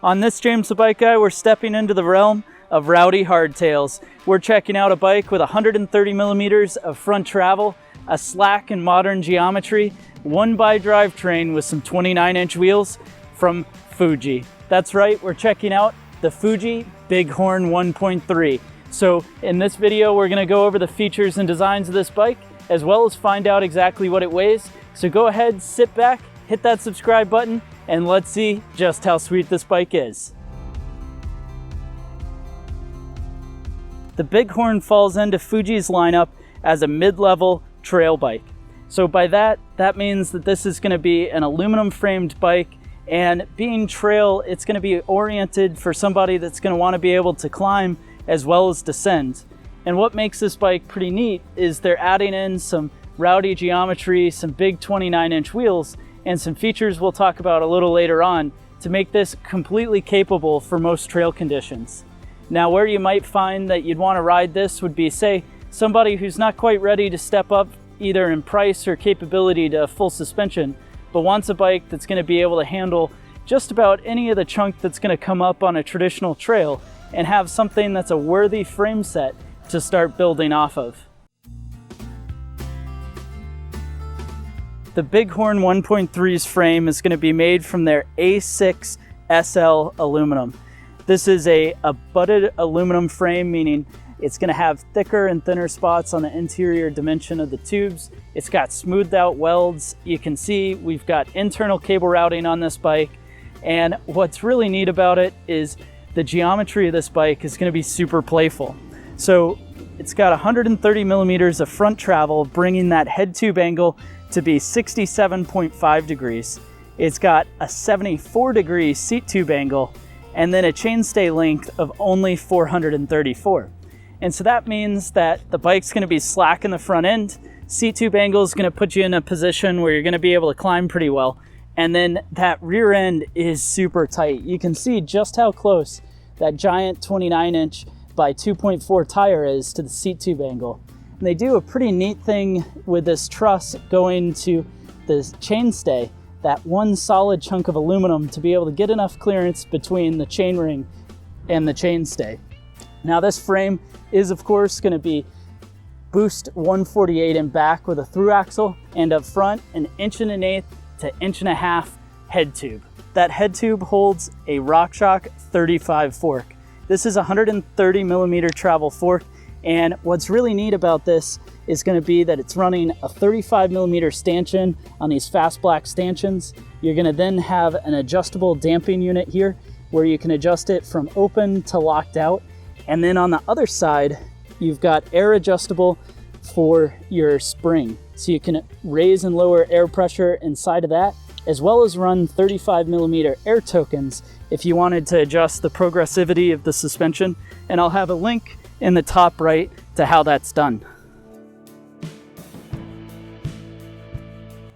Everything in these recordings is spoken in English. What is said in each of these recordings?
On this James the Bike Guy, we're stepping into the realm of Rowdy hardtails. We're checking out a bike with 130 millimeters of front travel, a slack and modern geometry, one by drivetrain with some 29-inch wheels from Fuji. That's right, we're checking out the Fuji Bighorn 1.3. So in this video, we're gonna go over the features and designs of this bike, as well as find out exactly what it weighs. So go ahead, sit back, hit that subscribe button, and let's see just how sweet this bike is. The Bighorn falls into Fuji's lineup as a mid-level trail bike. So by that means that this is going to be an aluminum framed bike, and being trail, it's going to be oriented for somebody that's going to want to be able to climb as well as descend. And what makes this bike pretty neat is they're adding in some Rowdy geometry, some big 29-inch wheels, and some features we'll talk about a little later on to make this completely capable for most trail conditions. Now, where you might find that you'd want to ride this would be, say, somebody who's not quite ready to step up either in price or capability to full suspension, but wants a bike that's going to be able to handle just about any of the chunk that's going to come up on a traditional trail and have something that's a worthy frame set to start building off of. The Bighorn 1.3's frame is going to be made from their A6 SL aluminum. This is a butted aluminum frame, meaning it's going to have thicker and thinner spots on the interior dimension of the tubes. It's got smoothed out welds. You can see we've got internal cable routing on this bike. And what's really neat about it is the geometry of this bike is going to be super playful. So it's got 130 millimeters of front travel, bringing that head tube angle to be 67.5 degrees. It's got a 74-degree seat tube angle, and then a chainstay length of only 434. And so that means that the bike's gonna be slack in the front end, seat tube angle is gonna put you in a position where you're gonna be able to climb pretty well, and then that rear end is super tight. You can see just how close that giant 29-inch by 2.4 tire is to the seat tube angle. And they do a pretty neat thing with this truss going to the chainstay, that one solid chunk of aluminum to be able to get enough clearance between the chainring and the chainstay. Now this frame is of course going to be boost 148 in back with a through axle, and up front an 1.125 to 1.5 head tube. That head tube holds a RockShox 35 fork. This is a 130 millimeter travel fork. And what's really neat about this is going to be that it's running a 35 millimeter stanchion on these fast black stanchions. You're going to then have an adjustable damping unit here where you can adjust it from open to locked out. And then on the other side, you've got air adjustable for your spring. So you can raise and lower air pressure inside of that, as well as run 35 millimeter air tokens if you wanted to adjust the progressivity of the suspension. And I'll have a link in the top right to how that's done.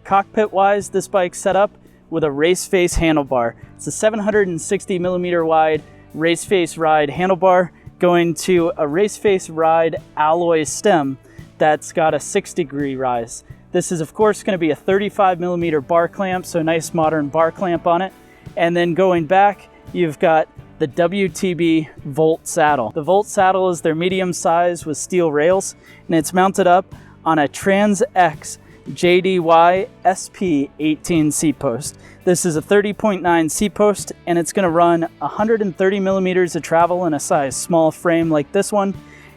Cockpit wise, this bike's set up with a race face handlebar. It's a 760 millimeter wide race face ride handlebar going to a race face ride alloy stem that's got a 6-degree rise. This is of course going to be a 35 millimeter bar clamp, so nice modern bar clamp on it. And then going back, you've got the WTB Volt saddle. The Volt saddle is their medium size with steel rails, and it's mounted up on a Trans X JDY SP18 seat post. This is a 30.9 seat post, and it's gonna run 130 millimeters of travel in a size small frame like this one,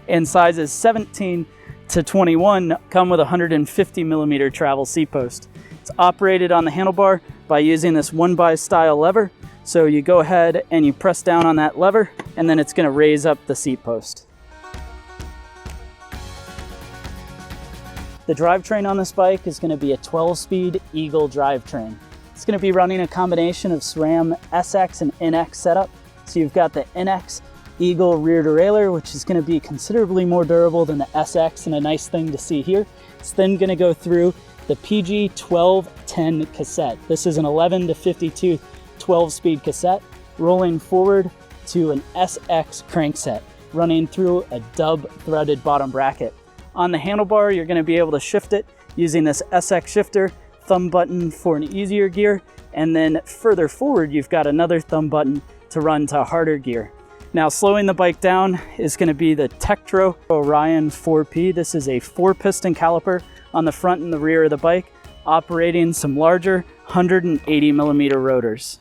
and sizes 17 to 21 come with 150 millimeter travel seat post. It's operated on the handlebar by using this 1x style lever. So you go ahead and you press down on that lever, and then it's going to raise up the seat post. The drivetrain on this bike is going to be a 12-speed Eagle drivetrain. It's going to be running a combination of SRAM SX and NX setup. So you've got the NX Eagle rear derailleur, which is going to be considerably more durable than the SX, and a nice thing to see here. It's then going to go through the PG 1210 cassette. This is an 11 to 52 12-speed cassette rolling forward to an SX crankset running through a dub threaded bottom bracket. On the handlebar, you're going to be able to shift it using this SX shifter, thumb button for an easier gear, and then further forward you've got another thumb button to run to harder gear. Now slowing the bike down is going to be the Tektro Orion 4P. This is a 4-piston caliper on the front and the rear of the bike, operating some larger 180mm rotors.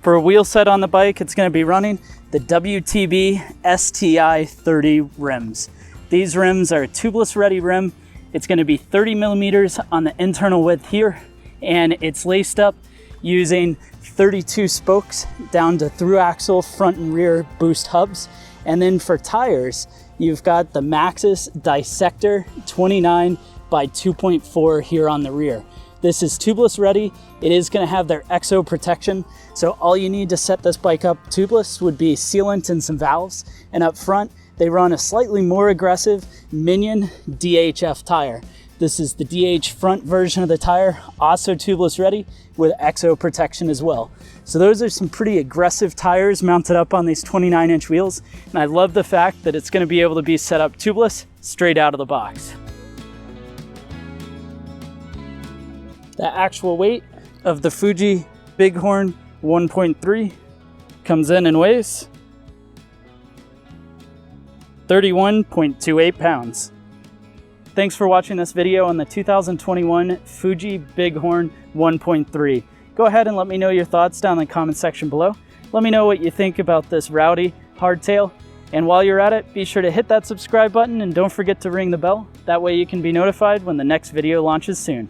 For a wheel set on the bike, it's going to be running the WTB STI 30 rims. These rims are a tubeless ready rim. It's going to be 30mm on the internal width here, and it's laced up using 32 spokes down to through axle front and rear boost hubs. And then for tires, you've got the Maxxis Dissector 29 by 2.4 here on the rear. This is tubeless ready. It is going to have their EXO protection. So all you need to set this bike up tubeless would be sealant and some valves. And up front, they run a slightly more aggressive Minion DHF tire. This is the DH front version of the tire, also tubeless ready with EXO protection as well. So those are some pretty aggressive tires mounted up on these 29-inch wheels. And I love the fact that it's going to be able to be set up tubeless straight out of the box. The actual weight of the Fuji Bighorn 1.3 comes in and weighs 31.28 pounds. Thanks for watching this video on the 2021 Fuji Bighorn 1.3. Go ahead and let me know your thoughts down in the comment section below. Let me know what you think about this Rowdy hardtail. And while you're at it, be sure to hit that subscribe button and don't forget to ring the bell. That way you can be notified when the next video launches soon.